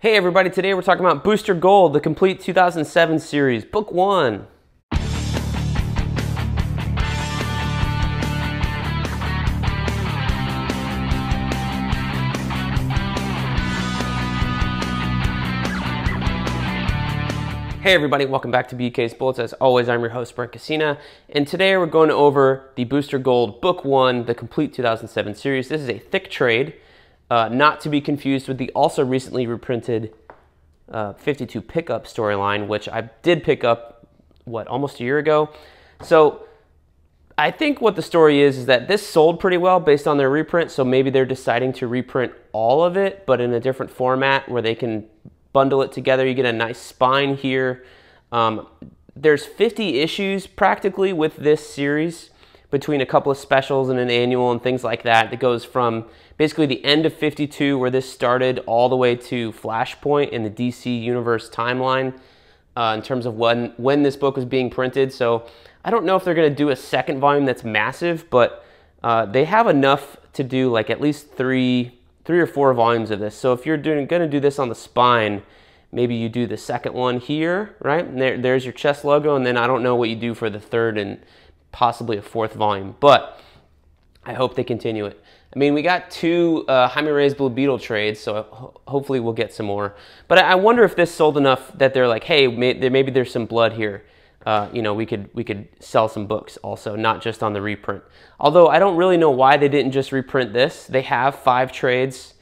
Hey everybody, today we're talking about Booster Gold, the complete 2007 series, Book 1. Hey everybody, welcome back to BK's Bullets. As always, I'm your host, Brent, and today we're going over the Booster Gold Book 1, the complete 2007 series. This is a thick trade, not to be confused with the also recently reprinted 52 pickup storyline, which I did pick up, almost a year ago. So I think what the story is that this sold pretty well based on their reprint, so maybe they're deciding to reprint all of it, but in a different format where they can bundle it together. You get a nice spine here. There's 50 issues practically with this series between a couple of specials and an annual and things like that. It goes from basically the end of 52 where this started all the way to Flashpoint in the DC Universe timeline in terms of when this book was being printed. So I don't know if they're going to do a second volume that's massive, but they have enough to do like at least three or four volumes of this. So if you're going to do this on the spine, maybe you do the second one here, right? And there's your chest logo, and then I don't know what you do for the third and possibly a fourth volume, but I hope they continue it. I mean, we got two Jaime Reyes Blue Beetle trades, so hopefully we'll get some more. But I wonder if this sold enough that they're like, hey, maybe there's some blood here. You know, we could sell some books also, not just on the reprint. Although I don't really know why they didn't just reprint this. They have 5 trades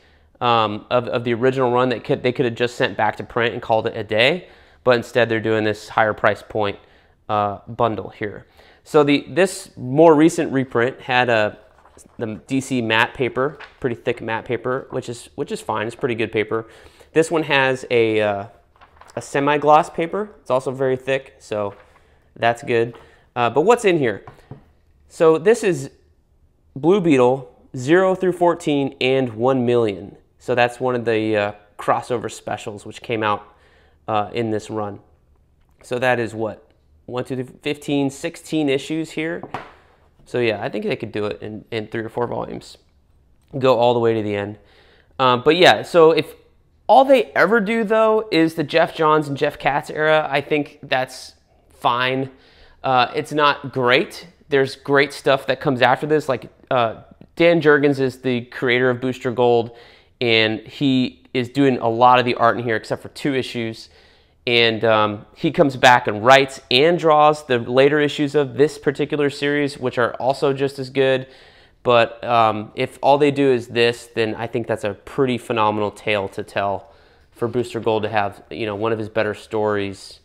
of the original run that they could have just sent back to print and called it a day, but instead they're doing this higher price point bundle here. So this more recent reprint had the DC matte paper, pretty thick matte paper, which is fine. It's pretty good paper. This one has a semi-gloss paper. It's also very thick, so that's good. But what's in here? So this is Blue Beetle 0 through 14 and 1 million. So that's one of the crossover specials which came out in this run. So that is what? 1, 2, 3, 15, 16 issues here. So yeah, I think they could do it in 3 or 4 volumes. Go all the way to the end. But yeah, so if all they ever do though is the Jeff Johns and Jeff Katz era, I think that's fine. It's not great. There's great stuff that comes after this. Like Dan Jurgens is the creator of Booster Gold, and he is doing a lot of the art in here except for 2 issues. And he comes back and writes and draws the later issues of this particular series, which are also just as good. But if all they do is this, then I think that's a pretty phenomenal tale to tell for Booster Gold to have, you know, one of his better stories.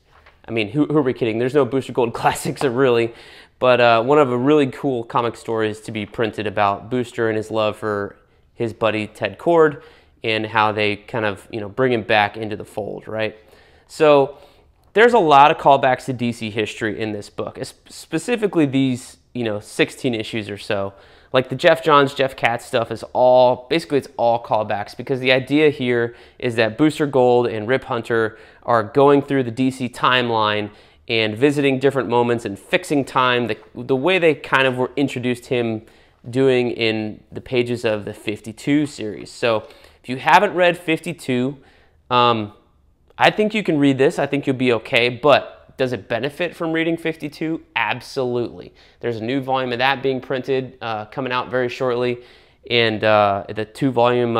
I mean, who are we kidding? There's no Booster Gold classics really, but one of a really cool comic stories to be printed about Booster and his love for his buddy Ted Kord and how they kind of, you know, bring him back into the fold, right? So there's a lot of callbacks to DC history in this book, specifically these, you know, 16 issues or so. Like the Jeff Johns, Jeff Katz stuff is basically it's all callbacks, because the idea here is that Booster Gold and Rip Hunter are going through the DC timeline and visiting different moments and fixing time, the way they kind of were introduced him doing in the pages of the 52 series. So if you haven't read 52, I think you can read this. I think you'll be okay, but does it benefit from reading 52? Absolutely. There's a new volume of that being printed, coming out very shortly, and the 2-volume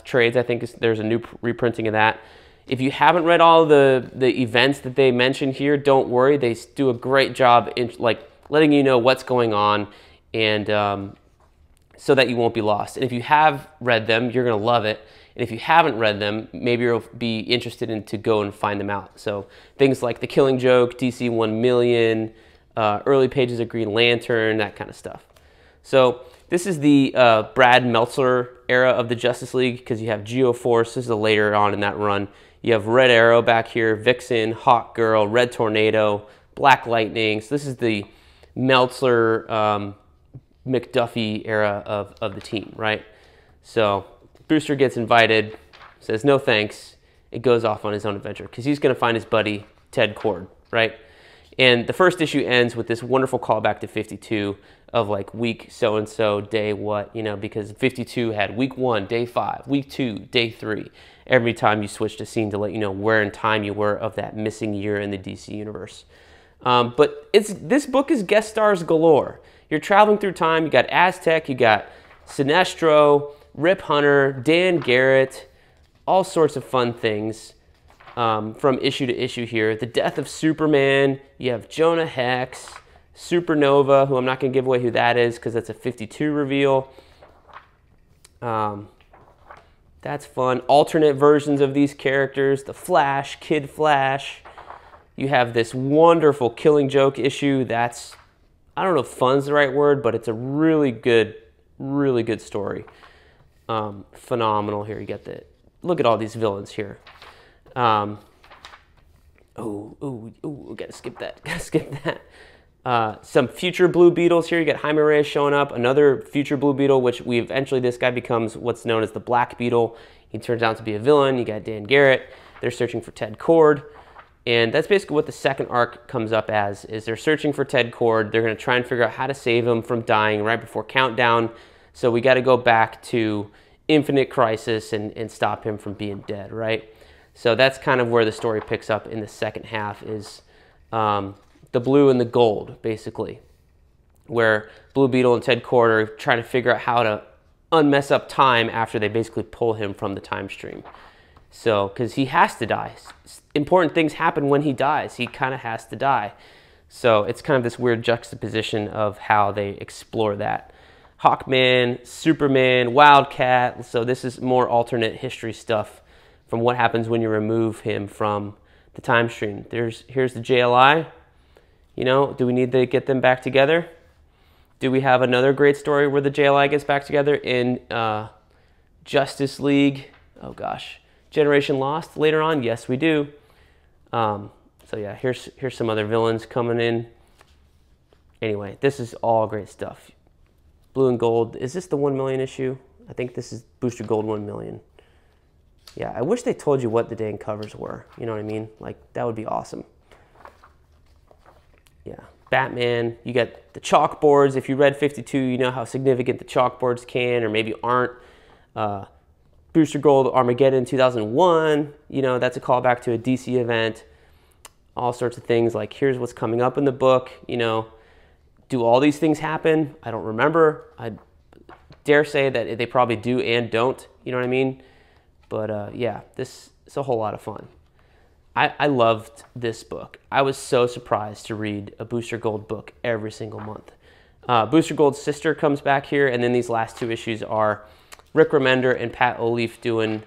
trades, I think there's a new reprinting of that. If you haven't read all the events that they mention here, don't worry. They do a great job in like letting you know what's going on, and so that you won't be lost. And if you have read them, you're gonna love it. And if you haven't read them, maybe you'll be interested in to go and find them out. So things like The Killing Joke, DC 1 million, early pages of Green Lantern, that kind of stuff. So this is the Brad Meltzer era of the Justice League, because you have Geoforce. This is later on in that run. You have Red Arrow back here, Vixen, Hawk Girl, Red Tornado, Black Lightning. So this is the Meltzer McDuffie era of the team, right? So Booster gets invited, says no thanks, and goes off on his own adventure because he's going to find his buddy Ted Kord, right? And the first issue ends with this wonderful callback to 52 of like week so-and-so, day what, you know, because 52 had week 1, day 5, week 2, day 3. Every time you switched a scene to let you know where in time you were of that missing year in the DC universe. But this book is guest stars galore. You're traveling through time. You got Aztec, you got Sinestro, Rip Hunter, Dan Garrett, all sorts of fun things from issue to issue here. The death of Superman. You have Jonah Hex, Supernova, who I'm not going to give away who that is because that's a 52 reveal. That's fun. Alternate versions of these characters. The Flash, Kid Flash. You have this wonderful Killing Joke issue. That's, I don't know if fun's the right word, but it's a really good story. Phenomenal here. You get the, look at all these villains here. Gotta skip that. Gotta skip that. Some future Blue Beetles here. You got Jaime Reyes showing up. Another future Blue Beetle, which this guy becomes what's known as the Black Beetle. He turns out to be a villain. You got Dan Garrett. They're searching for Ted Kord. And that's basically what the second arc comes up as, is they're searching for Ted Kord. They're going to try and figure out how to save him from dying right before Countdown. So we got to go back to Infinite Crisis and stop him from being dead, right? So that's kind of where the story picks up in the second half, is the blue and the gold, basically, where Blue Beetle and Ted Kord are trying to figure out how to unmess up time after they basically pull him from the time stream. So, because he has to die. Important things happen when he dies. He kind of has to die. So it's kind of this weird juxtaposition of how they explore that. Hawkman, Superman, Wildcat. So this is more alternate history stuff from what happens when you remove him from the time stream. Here's the JLI. You know, do we need to get them back together? Do we have another great story where the JLI gets back together in Justice League? Oh gosh. Generation Lost later on? Yes, we do. So yeah, here's some other villains coming in. Anyway, this is all great stuff. Blue and Gold. Is this the 1 million issue? I think this is Booster Gold 1 million. Yeah, I wish they told you what the dang covers were. You know what I mean? Like, that would be awesome. Yeah, Batman. You got the chalkboards. If you read 52, you know how significant the chalkboards can or maybe aren't. Booster Gold Armageddon 2001, you know, that's a callback to a DC event. All sorts of things like, here's what's coming up in the book, you know. Do all these things happen? I don't remember. I dare say that they probably do and don't, you know what I mean? But yeah, this is a whole lot of fun. I loved this book. I was so surprised to read a Booster Gold book every single month. Booster Gold's sister comes back here, and then these last 2 issues are Rick Remender and Pat O'Leaf doing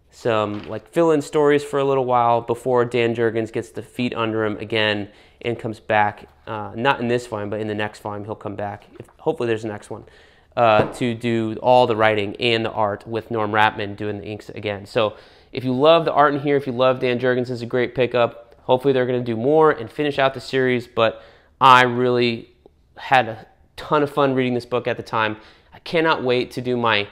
some like fill-in stories for a little while before Dan Jurgens gets the feet under him again and comes back. Not in this volume, but in the next volume he'll come back. Hopefully there's a next one. To do all the writing and the art with Norm Rapman doing the inks again. So if you love the art in here, if you love Dan Jurgens, it's a great pickup. Hopefully they're going to do more and finish out the series, but I really had a ton of fun reading this book at the time. I cannot wait to do my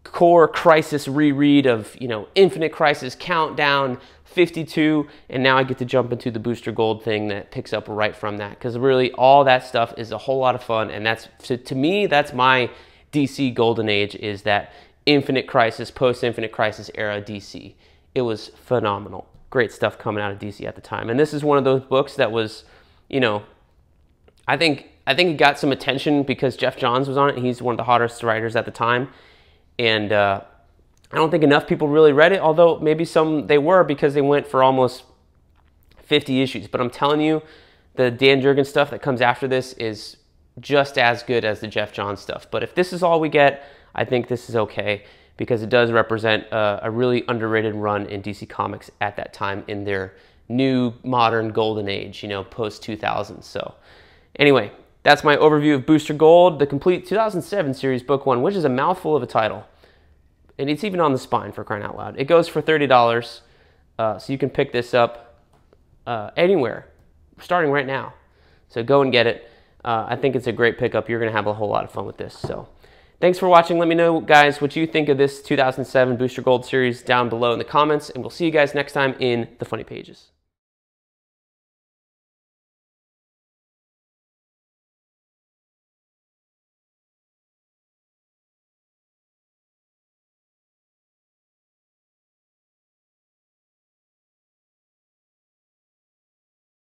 core Crisis reread of, you know, Infinite Crisis, Countdown, 52, and now I get to jump into the Booster Gold thing that picks up right from that, because really all that stuff is a whole lot of fun, and that's, to me, that's my DC golden age, is that Infinite Crisis, post-Infinite Crisis era DC. It was phenomenal. Great stuff coming out of DC at the time, and this is one of those books that was, you know, I think it got some attention because Jeff Johns was on it, and he's one of the hottest writers at the time. And I don't think enough people really read it, although maybe some they were because they went for almost 50 issues. But I'm telling you, the Dan Jurgens stuff that comes after this is just as good as the Jeff Johns stuff. But if this is all we get, I think this is okay, because it does represent a really underrated run in DC Comics at that time in their new modern golden age, you know, post-2000. So anyway, that's my overview of Booster Gold, the complete 2007 series, book 1, which is a mouthful of a title. And it's even on the spine, for crying out loud. It goes for $30, so you can pick this up anywhere, starting right now. So go and get it. I think it's a great pickup. You're going to have a whole lot of fun with this. So thanks for watching. Let me know, guys, what you think of this 2007 Booster Gold series down below in the comments, and we'll see you guys next time in the Funny Pages.